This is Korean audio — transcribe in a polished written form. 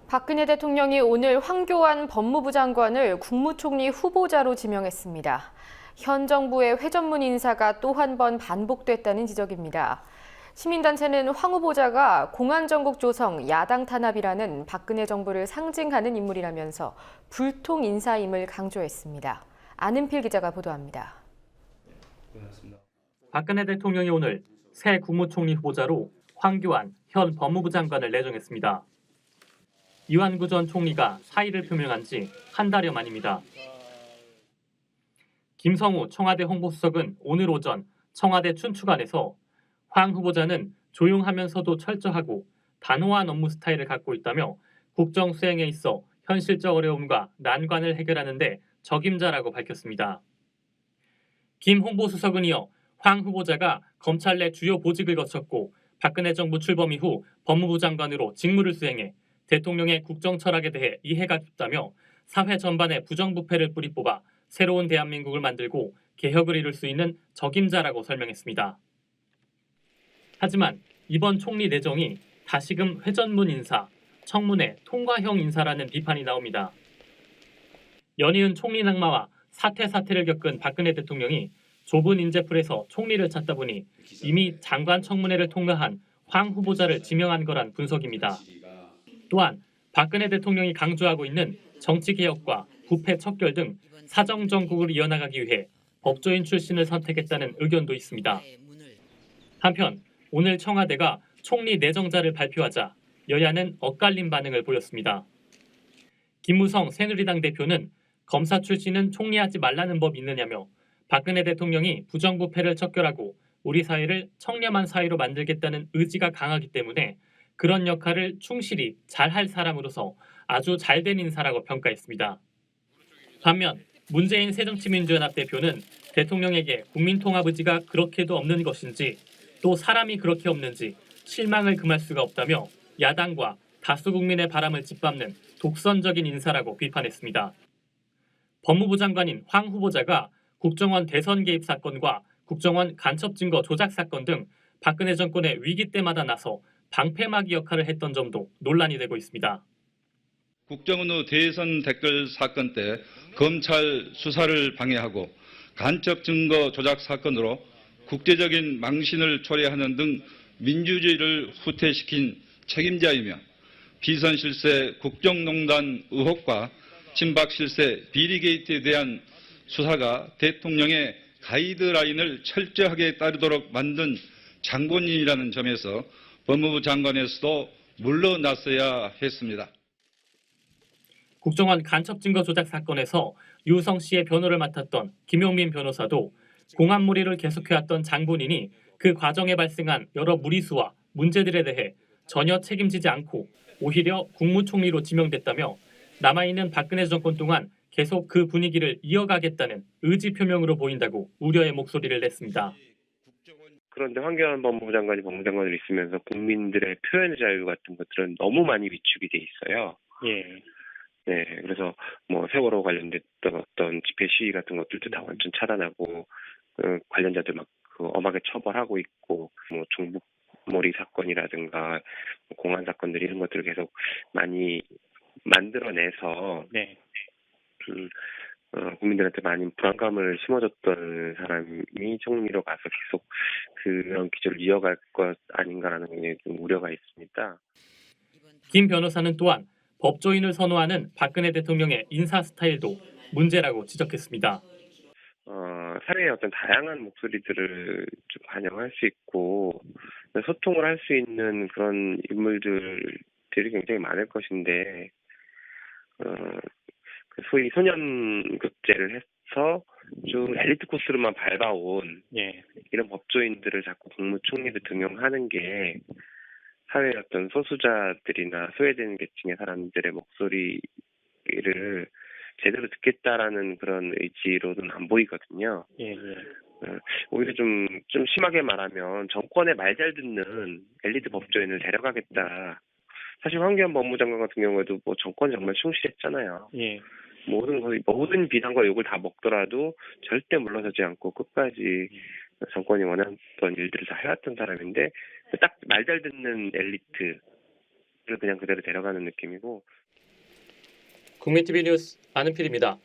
박근혜 대통령이 오늘 황교안 법무부 장관을 국무총리 후보자로 지명했습니다. 현 정부의 회전문 인사가 또 한 번 반복됐다는 지적입니다. 시민단체는 황 후보자가 공안정국 조성, 야당 탄압이라는 박근혜 정부를 상징하는 인물이라면서 불통 인사임을 강조했습니다. 안은필 기자가 보도합니다. 박근혜 대통령이 오늘 새 국무총리 후보자로 황교안 현 법무부 장관을 내정했습니다. 이완구 전 총리가 사의를 표명한 지 한 달여 만입니다. 김성우 청와대 홍보수석은 오늘 오전 청와대 춘추관에서 황 후보자는 조용하면서도 철저하고 단호한 업무 스타일을 갖고 있다며 국정 수행에 있어 현실적 어려움과 난관을 해결하는 데 적임자라고 밝혔습니다. 김 홍보수석은 이어 황 후보자가 검찰 내 주요 보직을 거쳤고 박근혜 정부 출범 이후 법무부 장관으로 직무를 수행해 대통령의 국정 철학에 대해 이해가 깊다며 사회 전반에 부정부패를 뿌리 뽑아 새로운 대한민국을 만들고 개혁을 이룰 수 있는 적임자라고 설명했습니다. 하지만 이번 총리 내정이 다시금 회전문 인사, 청문회 통과형 인사라는 비판이 나옵니다. 연이은 총리 낙마와 사퇴를 겪은 박근혜 대통령이 좁은 인재풀에서 총리를 찾다 보니 이미 장관 청문회를 통과한 황 후보자를 지명한 거란 분석입니다. 또한 박근혜 대통령이 강조하고 있는 정치개혁과 부패 척결 등 사정정국을 이어나가기 위해 법조인 출신을 선택했다는 의견도 있습니다. 한편 오늘 청와대가 총리 내정자를 발표하자 여야는 엇갈린 반응을 보였습니다. 김무성 새누리당 대표는 검사 출신은 총리하지 말라는 법이 있느냐며 박근혜 대통령이 부정부패를 척결하고 우리 사회를 청렴한 사회로 만들겠다는 의지가 강하기 때문에 그런 역할을 충실히 잘할 사람으로서 아주 잘된 인사라고 평가했습니다. 반면 문재인 새정치민주연합 대표는 대통령에게 국민통합 의지가 그렇게도 없는 것인지 또 사람이 그렇게 없는지 실망을 금할 수가 없다며 야당과 다수 국민의 바람을 짓밟는 독선적인 인사라고 비판했습니다. 법무부 장관인 황 후보자가 국정원 대선 개입 사건과 국정원 간첩 증거 조작 사건 등 박근혜 정권의 위기 때마다 나서 방패막이 역할을 했던 점도 논란이 되고 있습니다. 국정원 대선 댓글 사건 때 검찰 수사를 방해하고 간첩 증거 조작 사건으로 국제적인 망신을 초래하는 등 민주주의를 후퇴시킨 책임자이며 비선 실세 국정농단 의혹과 친박 실세 비리 게이트에 대한 수사가 대통령의 가이드라인을 철저하게 따르도록 만든 장본인이라는 점에서 법무부 장관에서도 물러났어야 했습니다. 국정원 간첩 증거 조작 사건에서 유성 씨의 변호를 맡았던 김용민 변호사도 공안무리를 계속해왔던 장본인이 그 과정에 발생한 여러 무리수와 문제들에 대해 전혀 책임지지 않고 오히려 국무총리로 지명됐다며 남아있는 박근혜 정권 동안 계속 그 분위기를 이어가겠다는 의지 표명으로 보인다고 우려의 목소리를 냈습니다. 그런데 황교안 법무부 장관이 법무장관으로 있으면서 국민들의 표현의 자유 같은 것들은 너무 많이 위축이 돼 있어요. 예. 네, 그래서 뭐 세월호 관련됐던 어떤 집회 시위 같은 것들도 다 완전 차단하고 관련자들 막 엄하게 처벌하고 있고 뭐 종북몰이 사건이라든가 공안 사건들 이런 것들을 계속 많이 만들어내서 네. 국민들한테 많이 불안감을 심어줬던 사람이 총리로 가서 계속 그런 기조를 이어갈 것 아닌가라는 굉장히 좀 우려가 있습니다. 김 변호사는 또한 법조인을 선호하는 박근혜 대통령의 인사 스타일도 문제라고 지적했습니다. 사회의 어떤 다양한 목소리들을 좀 반영할 수 있고 소통을 할 수 있는 그런 인물들이 굉장히 많을 것인데 소위 소년급제를 해서 좀 엘리트 코스로만 밟아온 이런 법조인들을 자꾸 국무총리로 등용하는 게 사회의 어떤 소수자들이나 소외된 계층의 사람들의 목소리를 제대로 듣겠다라는 그런 의지로는 안 보이거든요. 오히려 좀 심하게 말하면 정권의 말 잘 듣는 엘리트 법조인을 데려가겠다. 사실 황교안 법무장관 같은 경우에도 뭐 정권에 정말 충실했잖아요. 모든 비난과 욕을 다 먹더라도 절대 물러서지 않고 끝까지 정권이 원했던 일들을 다 해왔던 사람인데 딱 말 잘 듣는 엘리트 그냥 그대로 데려가는 느낌이고. 국민TV 뉴스 안은필입니다.